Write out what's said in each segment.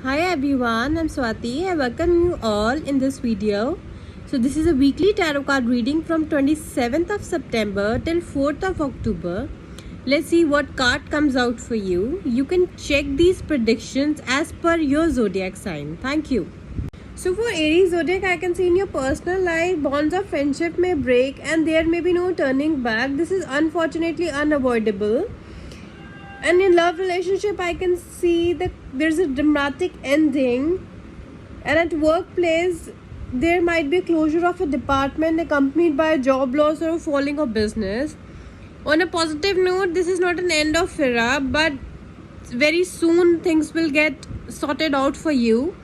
Hi everyone, I'm Swati. I welcome you all in this video. So this is a weekly tarot card reading from 27th of September till 4th of October. Let's see what card comes out for you. You can check these predictions as per your zodiac sign. Thank you. So for Aries zodiac, I can see in your personal life, bonds of friendship may break and there may be no turning back. This is unfortunately unavoidable. And in love relationship, I can see that there's a dramatic ending. And at workplace, there might be closure of a department accompanied by a job loss or a falling of business. On a positive note, this is not an end of era, but very soon things will get sorted out for you.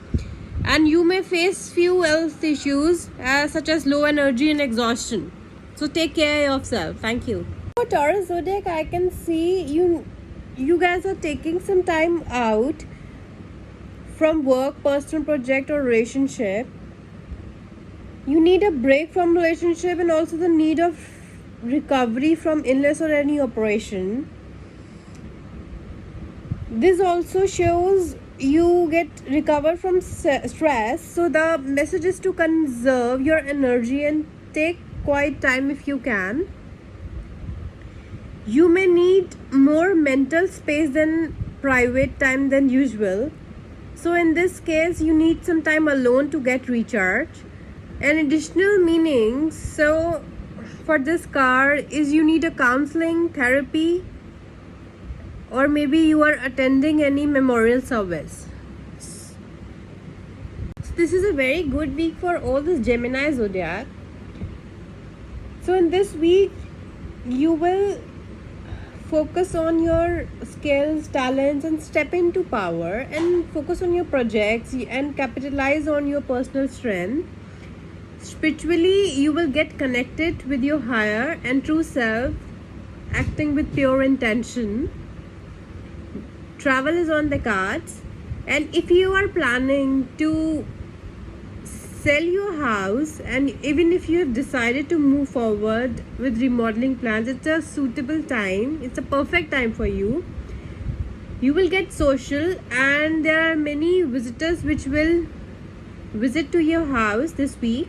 And you may face few health issues such as low energy and exhaustion. So take care of yourself. Thank you. For Taurus zodiac, I can see you guys are taking some time out from work, personal project or relationship. You need a break from relationship and also the need of recovery from illness or any operation. This also shows you get recover from stress. So the message is to conserve your energy and take quiet time if you can. You may need more mental space than private time than usual. So in this case, you need some time alone to get recharged. An additional meaning, so for this card, is you need a counseling, therapy, or maybe you are attending any memorial service. So this is a very good week for all this Gemini zodiac. So in this week, you will focus on your skills, talents, and step into power, and focus on your projects and capitalize on your personal strength. Spiritually, you will get connected with your higher and true self, acting with pure intention. Travel is on the cards, and if you are planning to sell your house, and even if you have decided to move forward with remodeling plans, it's a suitable time. It's a perfect time for you. You will get social, and there are many visitors which will visit to your house this week.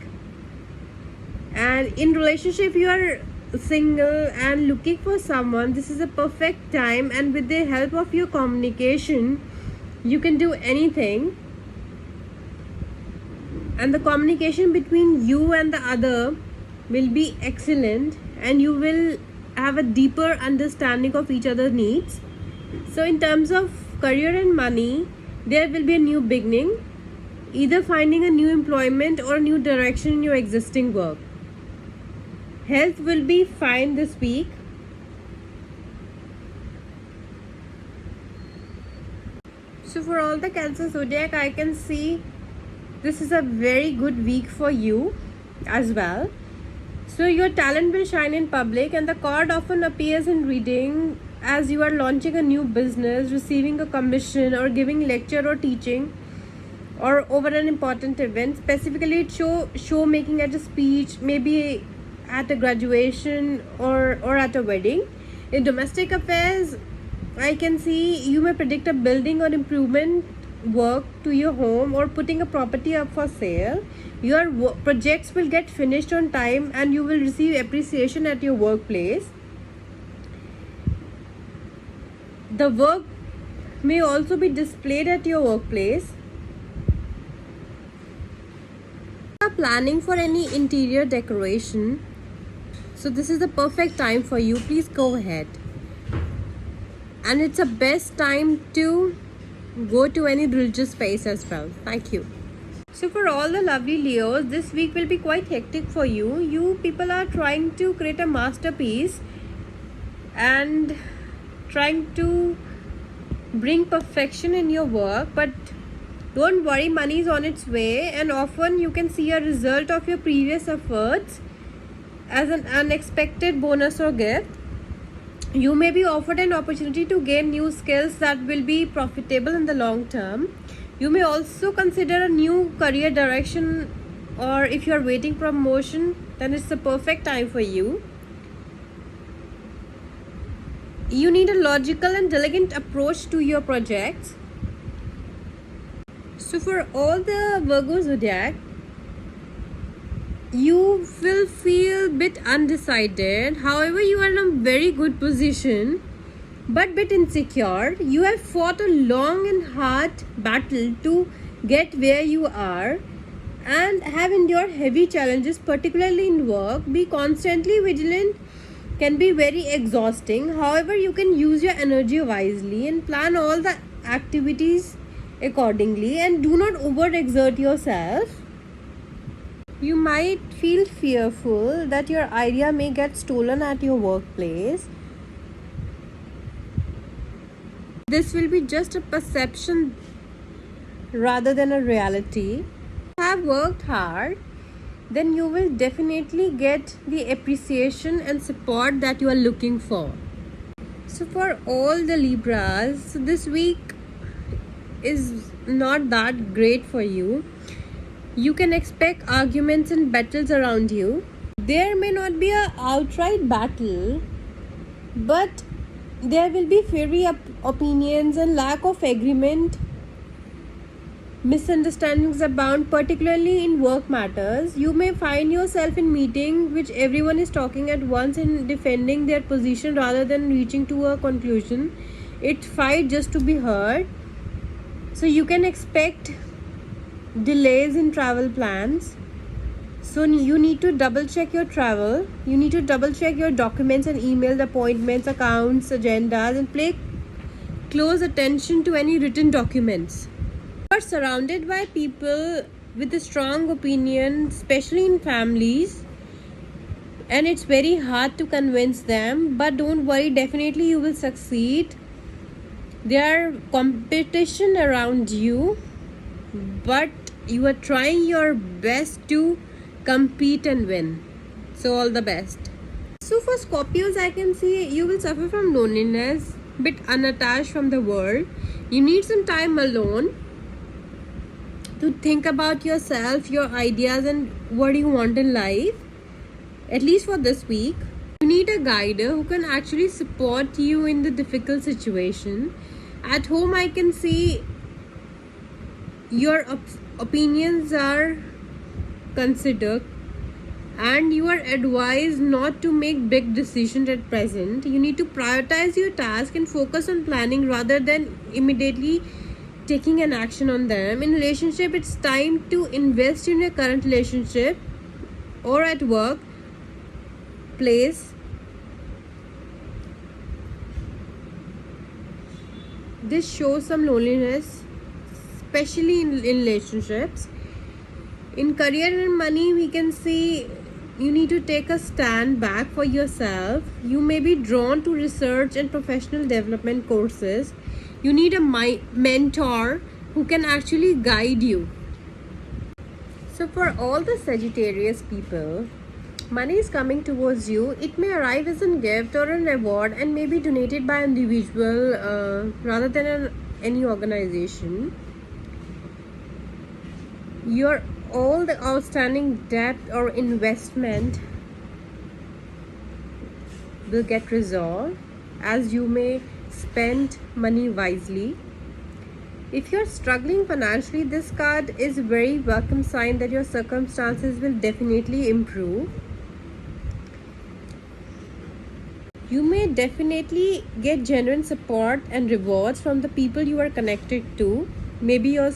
And in relationship, you are single and looking for someone, this is a perfect time, and with the help of your communication, you can do anything. And the communication between you and the other will be excellent, and you will have a deeper understanding of each other's needs. So in terms of career and money, there will be a new beginning, either finding a new employment or a new direction in your existing work. Health will be fine this week. So for all the Cancer zodiac, I can see this is a very good week for you as well. So your talent will shine in public, and the card often appears in reading as you are launching a new business, receiving a commission, or giving lecture or teaching, or over an important event. Specifically, it's show making at a speech, maybe at a graduation or at a wedding. In domestic affairs, I can see you may predict a building or improvement work to your home, or putting a property up for sale. Your projects will get finished on time, and you will receive appreciation at your workplace. The work may also be displayed at your workplace. If you are planning for any interior decoration, so this is the perfect time for you. Please go ahead. And it's the best time to go to any religious space as well. Thank you. So for all the lovely Leos, this week will be quite hectic for you. You people are trying to create a masterpiece and trying to bring perfection in your work, but don't worry, money is on its way, and often you can see a result of your previous efforts as an unexpected bonus or gift. You may be offered an opportunity to gain new skills that will be profitable in the long term. You may also consider a new career direction, or if you are waiting for promotion, then it's the perfect time for you. You need a logical and diligent approach to your projects. So for all the Virgo zodiac, you will feel bit undecided. However, you are in a very good position, but bit insecure. You have fought a long and hard battle to get where you are and have endured heavy challenges, particularly in work. Be constantly vigilant can be very exhausting. However, you can use your energy wisely and plan all the activities accordingly, and do not overexert yourself. You might feel fearful that your idea may get stolen at your workplace. This will be just a perception rather than a reality. If you have worked hard, then you will definitely get the appreciation and support that you are looking for. So for all the Libras, so this week is not that great for you. You can expect arguments and battles around you. There may not be an outright battle, but there will be fiery opinions and lack of agreement. Misunderstandings abound, particularly in work matters. You may find yourself in meeting which everyone is talking at once and defending their position rather than reaching to a conclusion. It fight just to be heard. So you can expect delays in travel plans. So you need to double check your travel. You need to double check your documents and emails, appointments, accounts, agendas, and pay close attention to any written documents. You are surrounded by people with a strong opinion, especially in families, and it's very hard to convince them, but don't worry, definitely you will succeed. There are competition around you, but you are trying your best to compete and win. So all the best. So for Scorpios, I can see you will suffer from loneliness, bit unattached from the world. You need some time alone to think about yourself, your ideas, and what you want in life. At least for this week, you need a guider who can actually support you in the difficult situation. At home, I can see your opinions are considered and you are advised not to make big decisions at present. You need to prioritize your task and focus on planning rather than immediately taking an action on them. In relationship, it's time to invest in your current relationship or at work place. This shows some loneliness, especially in relationships. In career and money, we can see you need to take a stand back for yourself. You may be drawn to research and professional development courses. You need a mentor who can actually guide you. So for all the Sagittarius people, money is coming towards you. It may arrive as a gift or an award and may be donated by an individual rather than any organization. Your all the outstanding debt or investment will get resolved as you may spend money wisely. If you're struggling financially, this card is a very welcome sign that your circumstances will definitely improve. You may definitely get genuine support and rewards from the people you are connected to. Maybe your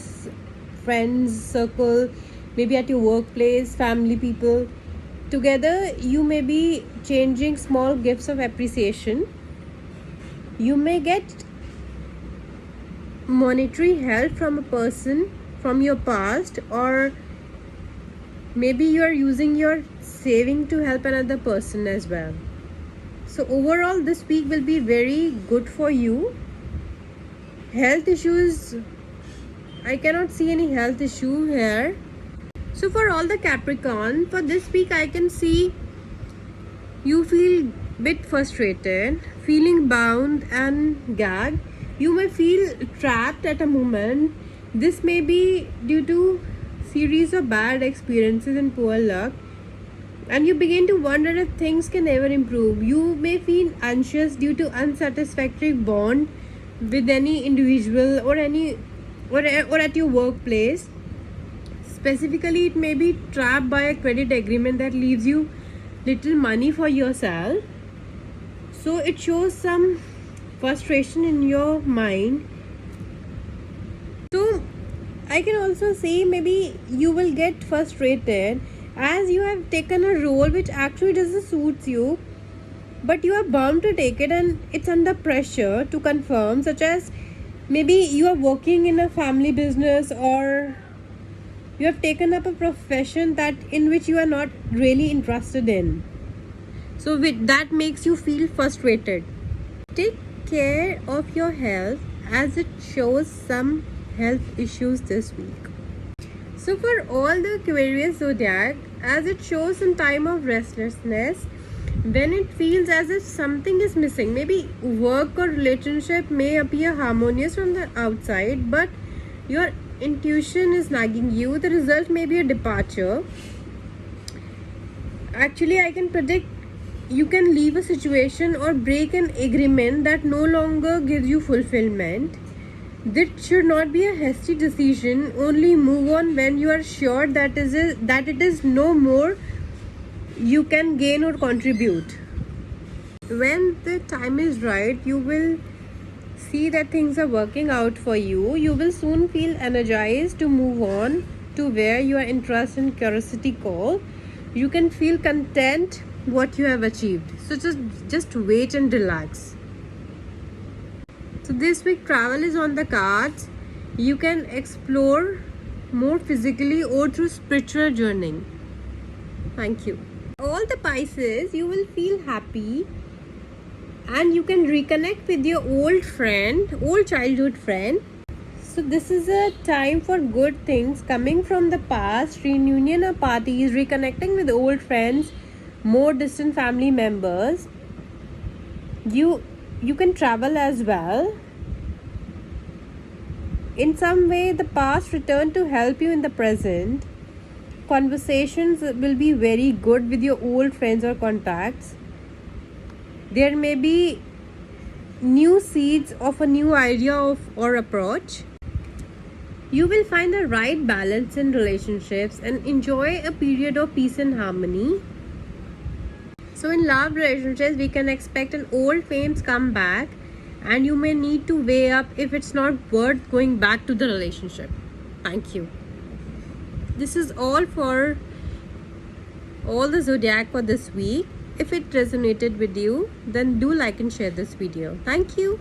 friends circle, maybe at your workplace, family people. Together, you may be changing small gifts of appreciation. You may get monetary help from a person from your past, or maybe you are using your saving to help another person as well. So overall, this week will be very good for you. Health issues, I cannot see any health issue here. So for all the Capricorn, for this week I can see you feel bit frustrated, feeling bound and gagged. You may feel trapped at a moment. This may be due to series of bad experiences and poor luck, and you begin to wonder if things can ever improve. You may feel anxious due to unsatisfactory bond with any individual or any or at your workplace. Specifically, it may be trapped by a credit agreement that leaves you little money for yourself. So it shows some frustration in your mind. So I can also say maybe you will get frustrated as you have taken a role which actually doesn't suit you, but you are bound to take it and it's under pressure to confirm, such as maybe you are working in a family business, or you have taken up a profession that in which you are not really interested in. So that makes you feel frustrated. Take care of your health as it shows some health issues this week. So for all the Aquarius zodiac, as it shows some time of restlessness, when it feels as if something is missing, maybe work or relationship may appear harmonious from the outside, but your intuition is nagging you. The result may be a departure. Actually, I can predict you can leave a situation or break an agreement that no longer gives you fulfillment. This should not be a hasty decision. Only move on when you are sure that it is no more you can gain or contribute. When the time is right, you will see that things are working out for you. You will soon feel energized to move on to where your interest and curiosity call. You can feel content what you have achieved. So just wait and relax. So this week travel is on the cards. You can explore more physically or through spiritual journeying. Thank you. All the Pisces, you will feel happy and you can reconnect with your old childhood friend. So this is a time for good things coming from the past, reunion of parties, reconnecting with old friends, more distant family members. You can travel as well. In some way, the past return to help you in the present. Conversations will be very good with your old friends or contacts. There may be new seeds of a new idea or approach. You will find the right balance in relationships and enjoy a period of peace and harmony. So in love relationships, we can expect an old flames come back, and you may need to weigh up if it's not worth going back to the relationship. Thank you. This is all for all the zodiac for this week. If it resonated with you, then do like and share this video. Thank you.